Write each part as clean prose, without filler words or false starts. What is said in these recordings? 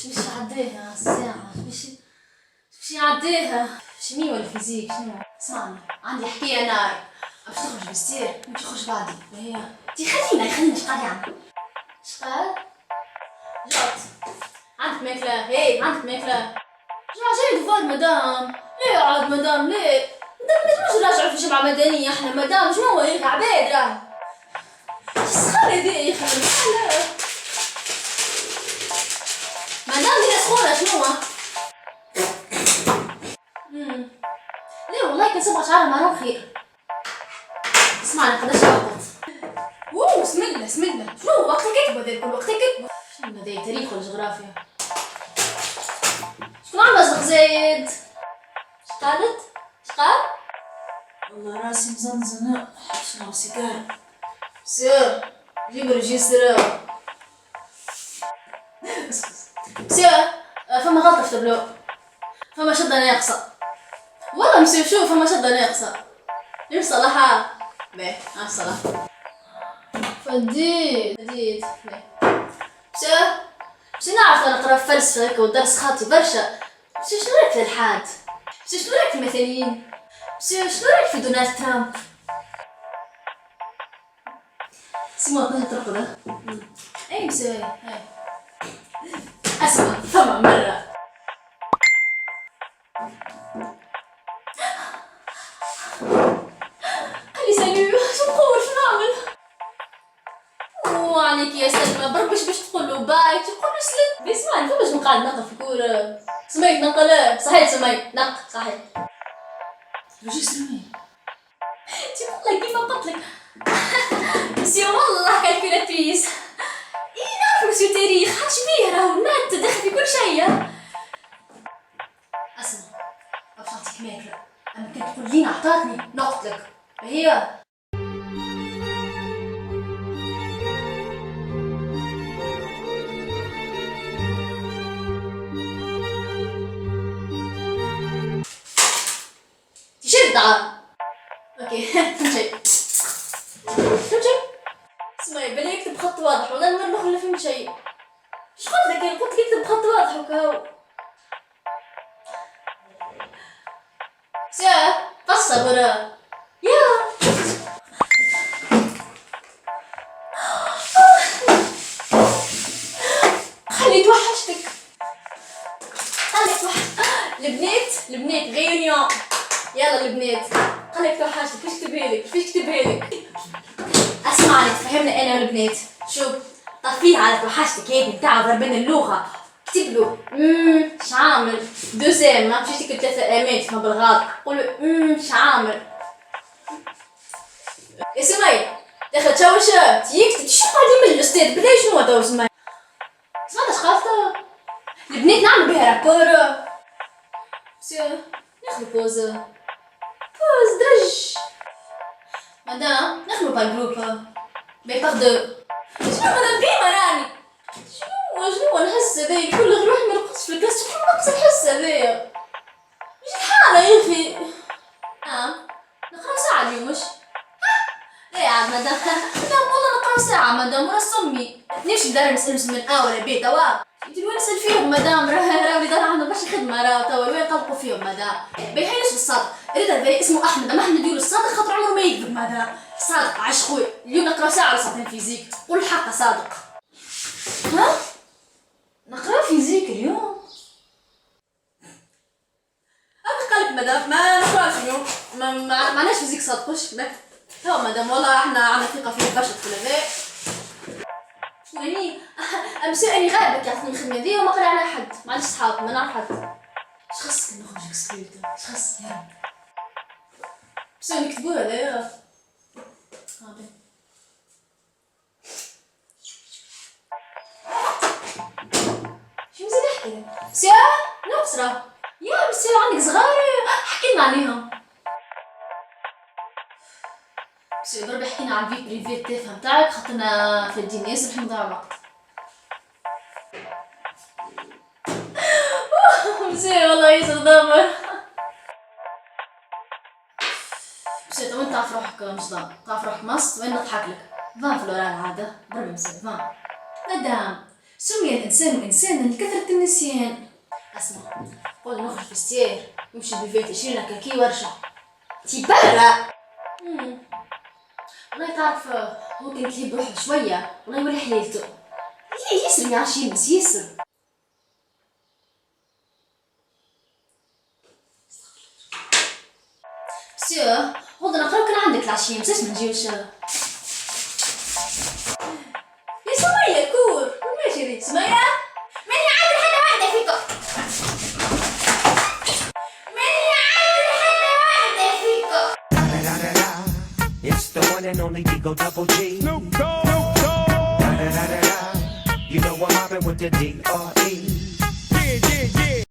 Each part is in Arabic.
مش عديها الساعة مش يعديها شمي ولا فيزيك شنو؟ اسمعني عندي حكاية نار باش تخرج بالسير وانت تخرج بعدي هي تي خلينا شقال يعني شقال؟ جات عندك ماكلة هي عندك ماكلة جاي دفار مدام ليه عاد مدام ليه؟ مدام ما راجعوا في جمعة مدنية احنا مدام شنو هيك عباد راه سخانة ذي يا اخي لا مدام دي سخونة شنو؟ ليه والله كان سبع شعرها ما خير اسمعني قداش وقت اوه بسم الله شنو وقتك كتبه ذا كل وقتك كتبه شنو هذا تاريخ ولا جغرافيا شكون عم بزغ زايد شقالت شقال والله راسي مزنزنة شنو سيجار سير جيب ريجيستر سير فما غلطة في التابلو فما شدة ناقصة والله مسيو شوف فما شدة ناقصة ليش صلاحها باهي صلاح فديت مش نعرف انا نقرا فلسفه هكا ودرس خاطي برشا بس شنو رايك في الالحاد بس شنو رايك في المثاليين بس شنو رايك في دونالد ترامب سيما كنت ترقد اي مسوي هاي اسمع فما مره قال لي سالو شو نقول شو نعمل عليك يا سلمى بربش باش تقول له باي تقول له سلم بسمعني فماش نقعد نقف في كورة سميت نقل صحيح سميت نق صحيح واش سميت انتي والله كيف قلت لك مسيو والله كالكولاتريس اي نعرف مسيو تاريخ حاش بيه راهو المات تدخل في كل شيء اسمع باش نعطيك ماكلة اما كنت تقول لينا عطاتني نقتلك هي شدعة اوكي فهمت شيء اسمعي بلا يكتب خط واضح والله المرة الأخرى لا فهمت شيء اش قلت لك قلت لك يكتب خط واضح وكاو سا فصل برا يا خليت وحشتك البنات غيونيون يلا البنات خليك توحشتك فيش كتبها لك اسمعني تفهمنا انا والبنات شوف طفيه على توحشتك هيك نتاع ضربنا اللغه اكتب له شعامل دوزيام ما مشيتك 3 امات ما بالغلط قول شعامل يا سمية دخل تشوشت يكتب شو قاعدين من الاستاذ بلاي شنو هذا سمية سمعت اش قالت البنات نعمل بها رابور ناخذ بوز درج مدام نخلو باي جروب بيبر دو شنو مدام ديما راني شنو نحس هذايا كل روح ما نرقصش في الكاس شنو نقص نحس هذايا مش الحالة يا اخي نقرا ساعة اليوم مش لا عاد مدام والله نقرا ساعة مدام ورا صمي نمشي ندار نسأل من ولا بي توا انتي وين نسأل فيهم مدام راه وليدات عندهم برشا خدمة راه توا وين يقلقوا فيهم مدام بيحيلش بالصادق ريت هذا اسمه احمد اما احمد يقول الصادق خاطر عمره ما يكذب مدام صادق عاش خويا اليوم نقرا ساعة ولا ساعتين فيزيك قول الحق صادق ها نقرا فيزيك اليوم انا قالك مدام ما نقراش اليوم ما معناش فيزيك صادق واش توا مدام والله احنا عندنا ثقة فيه برشا في هذا يعني امسي اني غالبك يعطيني الخدمه ذي وما قرا على حد ما عنديش صحاب ما نعرف حد اش خصك نخرج كسكريتا اش خصك يا ربي بس نكتبوا هذايا هادي شو مزيد نحكي لك سيا نقصرة يا بس عندك صغار حكينا عليهم بس ضرب حكينا على الفي بريفي التافهه نتاعك خاطرنا في الدين ياسر باش نضيعو الوقت مسي والله ياسر ضامر مسي تو انت تعرف روحك مصدام تعرف روحك مص وين نضحك لك فان في الورا العادة بربي مسي فان مدام سمي الإنسان إنسانا لكثرة النسيان. اسمع، قول نخرج في السير نمشي بفيت 20 كاكي وارجع. تي برا. والله تعرف هو كان كليب روحه شوية والله يولي حليلته. يسر يعرفش يلبس يسر. سيو غدا نقراو كان عندك العشية مساش منجيوش. يا سمية كور ماشي ريت سمية ماني عامل حاجة واحدة فيكم. ماني عامل حاجة واحدة فيكم. It's the one and only Digo Double G. Snoop Dogg. Da da da da da. You know I'm mobbing with the D.R.E. Yeah, yeah, yeah.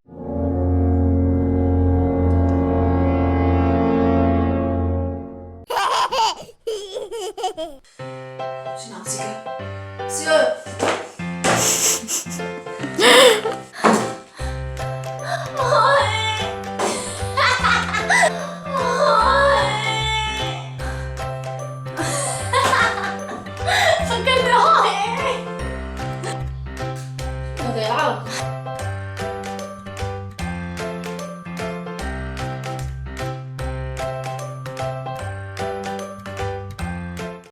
شنو عم تسكر؟ سيو فكرني هاي هذا يلعب.